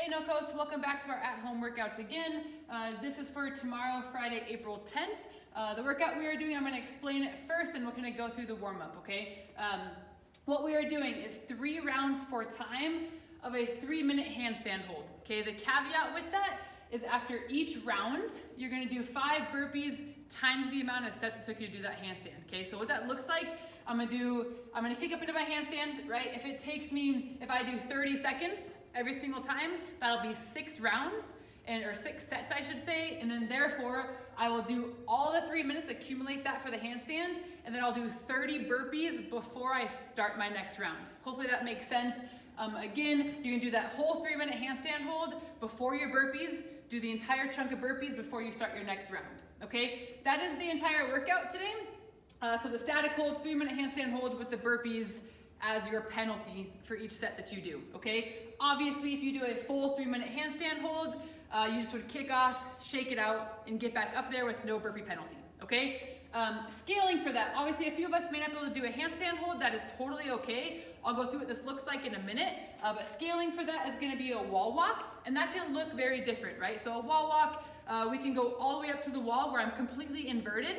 Hey NoCoast, welcome back to our at-home workouts again. This is for tomorrow, Friday, April 10th. The workout we are doing, I'm going to explain it first, and we're going to go through the warm-up, okay? What we are doing is 3 rounds for time of a 3-minute handstand hold, okay? The caveat with that is after each round, you're going to do 5 burpees times the amount of sets it took you to do that handstand, okay? So what that looks like, I'm gonna kick up into my handstand, right? If I do 30 seconds every single time, that'll be 6 rounds, or 6 sets, I should say, and then therefore, I will do all the 3 minutes, accumulate that for the handstand, and then I'll do 30 burpees before I start my next round. Hopefully that makes sense. Again, you can do that whole 3-minute handstand hold before your burpees, do the entire chunk of burpees before you start your next round, okay? That is the entire workout today. So the static holds, 3-minute handstand hold with the burpees as your penalty for each set that you do, okay? Obviously, if you do a full 3-minute handstand hold, you just would kick off, shake it out, and get back up there with no burpee penalty, okay? Scaling for that, obviously a few of us may not be able to do a handstand hold. That is totally okay. I'll go through what this looks like in a minute, but scaling for that is gonna be a wall walk, and that can look very different, right? So a wall walk, we can go all the way up to the wall where I'm completely inverted,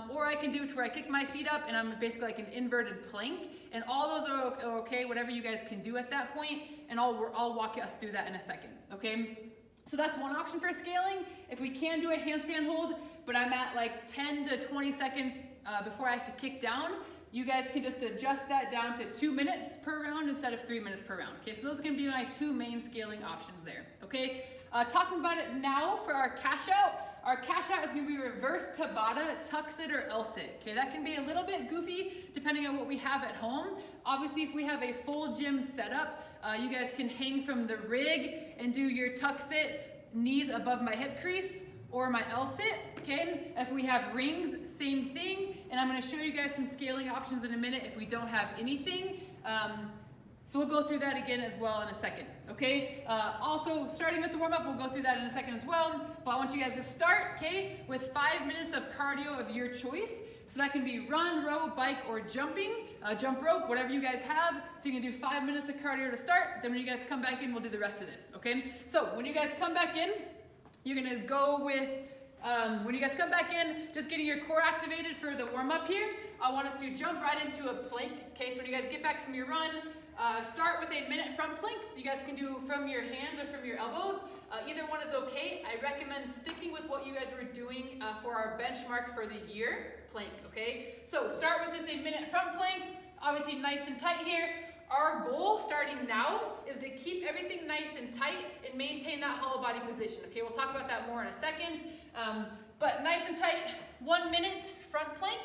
or I can do it to where I kick my feet up and I'm basically like an inverted plank, and all those are okay, whatever you guys can do at that point, and I'll walk us through that in a second, okay? So that's one option for scaling. If we can do a handstand hold, but I'm at like 10 to 20 seconds before I have to kick down, you guys can just adjust that down to 2 minutes per round instead of 3 minutes per round. Okay, so those are gonna be my 2 main scaling options there, okay? Talking about it now for our cash out. Our cash out is gonna be reverse Tabata, tuck sit, or L sit. Okay, that can be a little bit goofy depending on what we have at home. Obviously, if we have a full gym setup, you guys can hang from the rig and do your tuck sit, knees above my hip crease, or my L sit, okay? If we have rings, same thing, and I'm gonna show you guys some scaling options in a minute if we don't have anything. So we'll go through that again as well in a second, okay? Also, starting with the warm-up, we'll go through that in a second as well, but I want you guys to start, okay, with 5 minutes of cardio of your choice. So that can be run, row, bike, or jumping, jump rope, whatever you guys have. So you can do 5 minutes of cardio to start, then when you guys come back in, we'll do the rest of this, okay? So when you guys come back in, you're gonna go with, when you guys come back in, just getting your core activated for the warm-up here. I want us to jump right into a plank, okay? So when you guys get back from your run, start with a minute front plank. You guys can do from your hands or from your elbows. Either one is okay. I recommend sticking with what you guys were doing for our benchmark for the year, plank, okay? So start with just a minute front plank, obviously nice and tight here. Our goal starting now is to keep everything nice and tight and maintain that hollow body position, okay? We'll talk about that more in a second. But nice and tight, 1 minute front plank.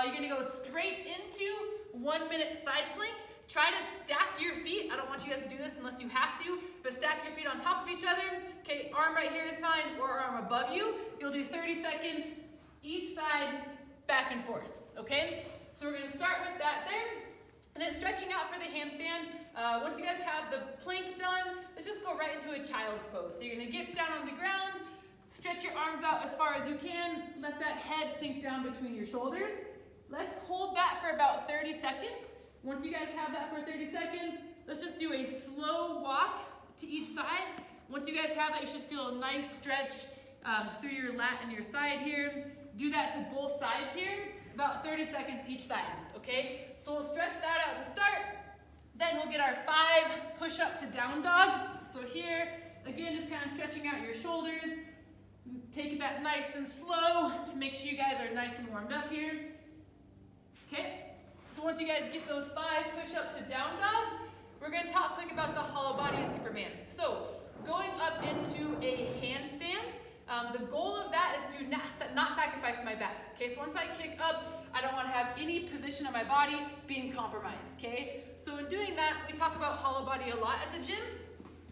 You're gonna go straight into 1 minute side plank. Try to stack your feet. I don't want you guys to do this unless you have to, but stack your feet on top of each other. Okay, arm right here is fine, or arm above you. You'll do 30 seconds each side, back and forth, okay? So we're gonna start with that there. And then stretching out for the handstand. Once you guys have the plank done, let's just go right into a child's pose. So you're gonna get down on the ground, stretch your arms out as far as you can, let that head sink down between your shoulders. Let's hold that for about 30 seconds. Once you guys have that for 30 seconds, let's just do a slow walk to each side. Once you guys have that, you should feel a nice stretch through your lat and your side here. Do that to both sides here, about 30 seconds each side, okay? So we'll stretch that out to start. Then we'll get our 5 push-up to down dog. So here, again, just kind of stretching out your shoulders. Take that nice and slow. Make sure you guys are nice and warmed up here. Okay? So once you guys get those 5 push-up to down dogs, we're gonna talk quick about the hollow body and Superman. So going up into a handstand, the goal of that is to not sacrifice my back. Okay, so once I kick up, I don't want to have any position of my body being compromised, okay? So in doing that, we talk about hollow body a lot at the gym,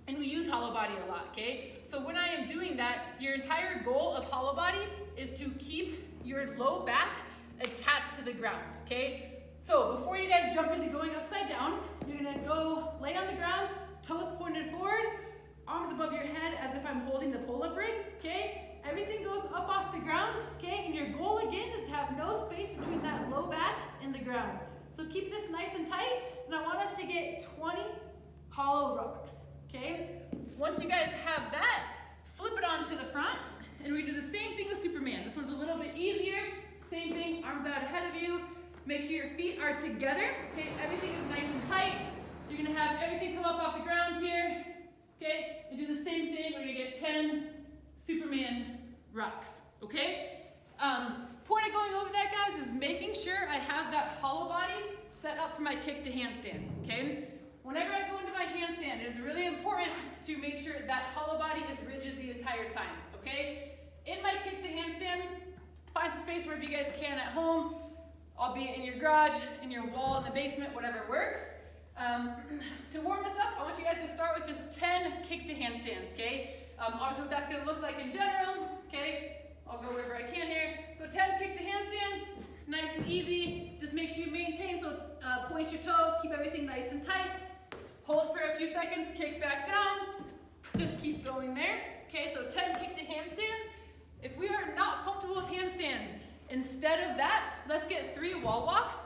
and we use hollow body a lot, okay? So when I am doing that, your entire goal of hollow body is to keep your low back attached to the ground, okay? So before you guys jump into going upside down, you're gonna go lay on the ground, toes pointed forward, arms above your head as if I'm holding the pull-up rig, okay? Everything goes up off the ground, okay? And your goal again is to have no space between that low back and the ground. So keep this nice and tight, and I want us to get 20 hollow rocks, okay? Once you guys have that, flip it onto the front, and we're gonna do the same thing with Superman. This one's a little bit easier. Same thing, arms out ahead of you. Make sure your feet are together, okay? Everything is nice and tight. You're gonna have everything come up off the ground here, okay? And do the same thing, we're gonna get 10 Superman rocks, okay? Point of going over that, guys, is making sure I have that hollow body set up for my kick to handstand, okay? Whenever I go into my handstand, it is really important to make sure that hollow body is rigid the entire time, okay? In my kick to handstand, find some space wherever you guys can at home, albeit in your garage, in your wall, in the basement, whatever works. To warm this up, I want you guys to start with just 10 kick to handstands, okay? Obviously what that's gonna look like in general, okay? I'll go wherever I can here. So 10 kick to handstands, nice and easy. Just make sure you maintain, so point your toes, keep everything nice and tight. Hold for a few seconds, kick back down. Just keep going there. Okay, so 10 kick to handstands. If we are not comfortable with handstands, instead of that, let's get 3 wall walks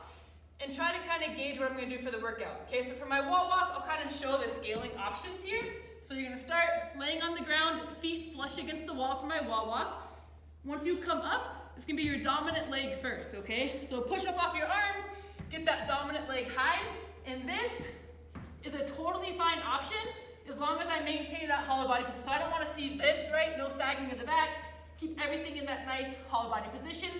and try to kind of gauge what I'm gonna do for the workout. Okay, so for my wall walk, I'll kind of show the scaling options here. So you're gonna start laying on the ground, feet flush against the wall for my wall walk. Once you come up, it's gonna be your dominant leg first, okay? So push up off your arms, get that dominant leg high, and this is a totally fine option as long as I maintain that hollow body position. So I don't wanna see this, right? No sagging in the back. Keep everything in that nice hollow body position.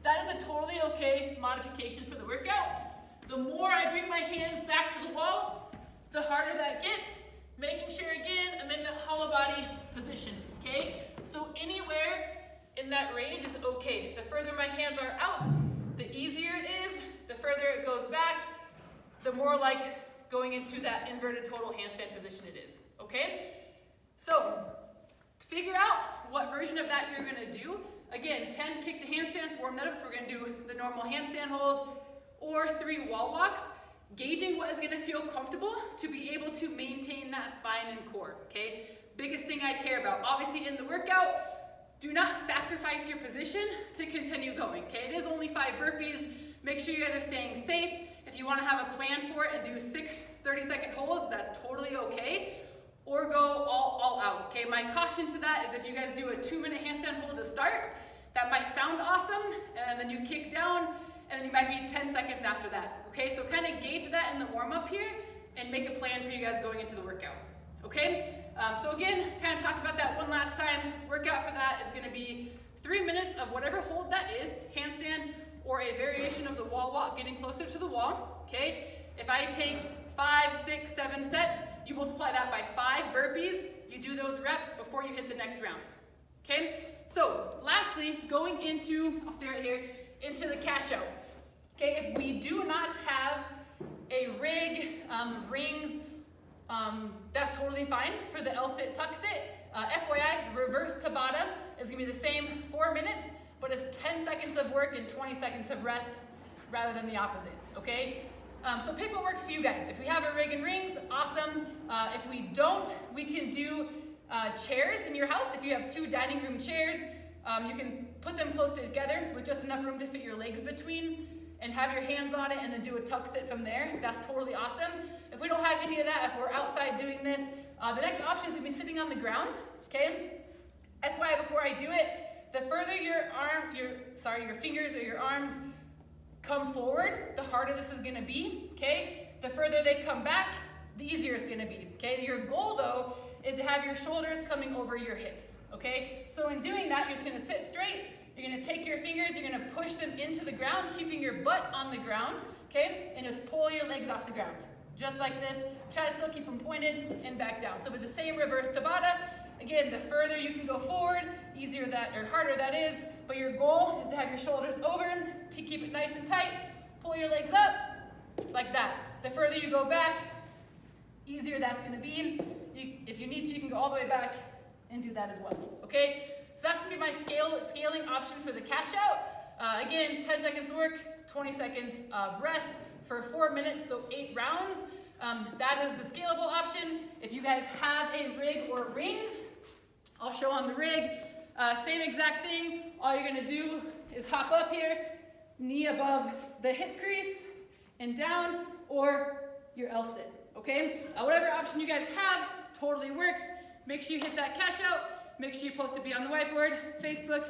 That is a totally okay modification for the workout. The more I bring my hands back to the wall, the harder that gets. Making sure, again, I'm in that hollow body position, okay? So anywhere in that range is okay. The further my hands are out, the easier it is. The further it goes back, the more like going into that inverted total handstand position it is, okay? So figure out what version of that you're gonna do. Again, 10 kick to handstands, warm that up if we're gonna do the normal handstand hold, or 3 wall walks, gauging what is gonna feel comfortable to be able to maintain that spine and core, okay? Biggest thing I care about. Obviously in the workout, do not sacrifice your position to continue going, okay? It is only 5 burpees. Make sure you guys are staying safe. If you wanna have a plan for it and do 6 30-second holds, that's totally okay. Or go all out, okay? My caution to that is if you guys do a 2-minute handstand hold to start, that might sound awesome, and then you kick down, and then you might be 10 seconds after that, okay? So kind of gauge that in the warm-up here, and make a plan for you guys going into the workout, okay? So again, kind of talk about that one last time. Workout for that is gonna be 3 minutes of whatever hold that is, handstand, or a variation of the wall walk, getting closer to the wall, okay? If I take 5, 6, 7 sets, you multiply that by 5 burpees, you do those reps before you hit the next round, okay? So lastly, going into, I'll stay right here, into the cash out, okay? If we do not have a rig, rings, that's totally fine for the L-sit, tuck sit. FYI, reverse Tabata is gonna be the same 4 minutes, but it's 10 seconds of work and 20 seconds of rest rather than the opposite, okay? So pick what works for you guys. If we have a rig and rings, awesome. If we don't, we can do chairs in your house. If you have 2 dining room chairs, you can put them close together with just enough room to fit your legs between and have your hands on it and then do a tuck sit from there. That's totally awesome. If we don't have any of that, if we're outside doing this, the next option is gonna be sitting on the ground, okay? FYI, before I do it, the further your fingers or your arms come forward, the harder this is gonna be, okay? The further they come back, the easier it's gonna be, okay? Your goal though is to have your shoulders coming over your hips, okay? So in doing that, you're just gonna sit straight, you're gonna take your fingers, you're gonna push them into the ground, keeping your butt on the ground, okay? And just pull your legs off the ground. Just like this, try to still keep them pointed and back down. So with the same reverse Tabata, again, the further you can go forward, easier that, or harder that is, but your goal is to have your shoulders over, to keep it nice and tight, pull your legs up, like that. The further you go back, easier that's gonna be. If you need to, you can go all the way back and do that as well, okay? So that's gonna be my scaling option for the cash out. Again, 10 seconds work, 20 seconds of rest for 4 minutes, so 8 rounds. That is the scalable option. If you guys have a rig or rings, I'll show on the rig. Same exact thing. All you're gonna do is hop up here, knee above the hip crease and down, or your L-sit, okay? Whatever option you guys have totally works. Make sure you hit that cash out. Make sure you post to be on the whiteboard, Facebook,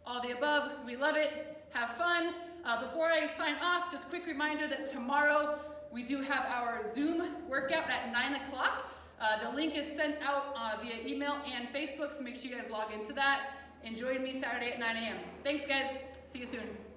all the above. We love it. Have fun. Before I sign off, just a quick reminder that tomorrow we do have our Zoom workout at 9 o'clock. The link is sent out via email and Facebook, so make sure you guys log into that. And join me Saturday at 9 a.m. Thanks, guys. See you soon.